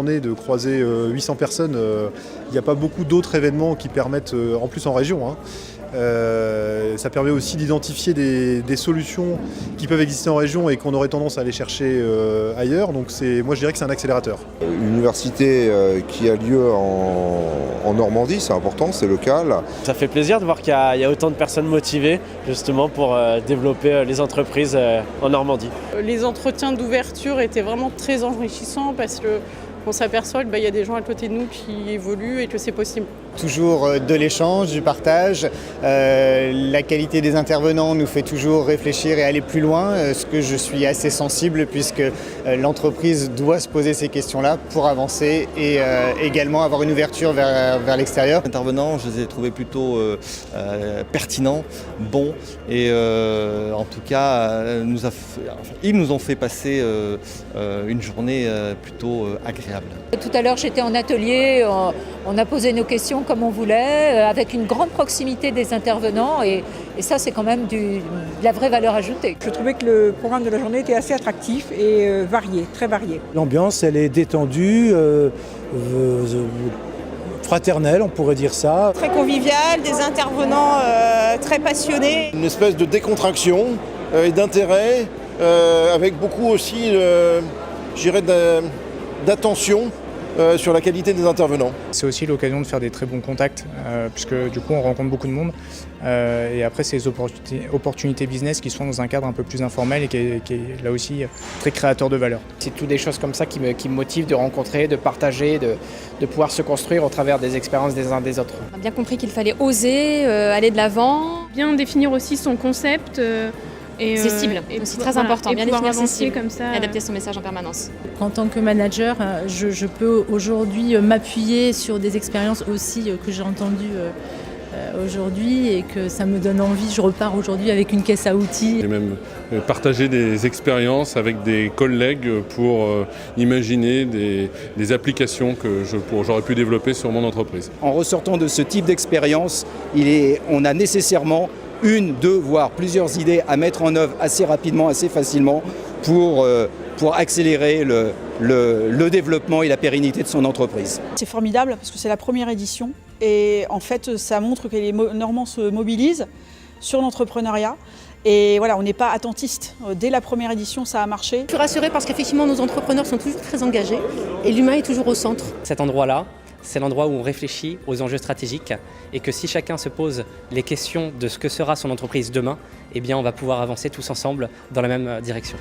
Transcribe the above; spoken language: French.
journée de croiser 800 personnes, il n'y a pas beaucoup d'autres événements qui permettent, en plus en région, hein. Ça permet aussi d'identifier des solutions qui peuvent exister en région et qu'on aurait tendance à aller chercher ailleurs. Donc moi je dirais que c'est un accélérateur. Une université qui a lieu en Normandie, c'est important, c'est local. Ça fait plaisir de voir qu'il y a autant de personnes motivées justement pour développer les entreprises en Normandie. Les entretiens d'ouverture étaient vraiment très enrichissants parce qu'on s'aperçoit qu'il y a des gens à côté de nous qui évoluent et que c'est possible. Toujours de l'échange, du partage. La qualité des intervenants nous fait toujours réfléchir et aller plus loin, ce que je suis assez sensible puisque l'entreprise doit se poser ces questions-là pour avancer et également avoir une ouverture vers l'extérieur. Les intervenants, je les ai trouvés plutôt pertinents, bons et en tout cas, ils nous ont fait passer une journée plutôt agréable. Tout à l'heure, j'étais en atelier, on a posé nos questions comme on voulait, avec une grande proximité des intervenants et ça, c'est quand même de la vraie valeur ajoutée. Je trouvais que le programme de la journée était assez attractif et varié, très varié. L'ambiance, elle est détendue, fraternelle, on pourrait dire ça. Très convivial, des intervenants très passionnés. Une espèce de décontraction et d'intérêt, avec beaucoup aussi, je dirais, d'attention sur la qualité des intervenants. C'est aussi l'occasion de faire des très bons contacts, puisque du coup on rencontre beaucoup de monde. Et après, c'est les opportunités business qui sont dans un cadre un peu plus informel et qui est là aussi très créateur de valeur. C'est toutes des choses comme ça qui me motivent de rencontrer, de partager, de pouvoir se construire au travers des expériences des uns des autres. On a bien compris qu'il fallait oser, aller de l'avant. Bien définir aussi son concept. C'est cible, c'est très important, bien définir ses cibles comme ça, et adapter son message en permanence. En tant que manager, je peux aujourd'hui m'appuyer sur des expériences aussi que j'ai entendues aujourd'hui et que ça me donne envie. Je repars aujourd'hui avec une caisse à outils. Et même partager des expériences avec des collègues pour imaginer des applications que j'aurais pu développer sur mon entreprise. En ressortant de ce type d'expérience, on a nécessairement une, deux, voire plusieurs idées à mettre en œuvre assez rapidement, assez facilement pour accélérer le développement et la pérennité de son entreprise. C'est formidable parce que c'est la première édition et en fait ça montre que les Normands se mobilisent sur l'entrepreneuriat. Et voilà, on n'est pas attentiste. Dès la première édition, ça a marché. Je suis rassurée parce qu'effectivement, nos entrepreneurs sont toujours très engagés et l'humain est toujours au centre. Cet endroit-là, c'est l'endroit où on réfléchit aux enjeux stratégiques et que si chacun se pose les questions de ce que sera son entreprise demain, eh bien on va pouvoir avancer tous ensemble dans la même direction.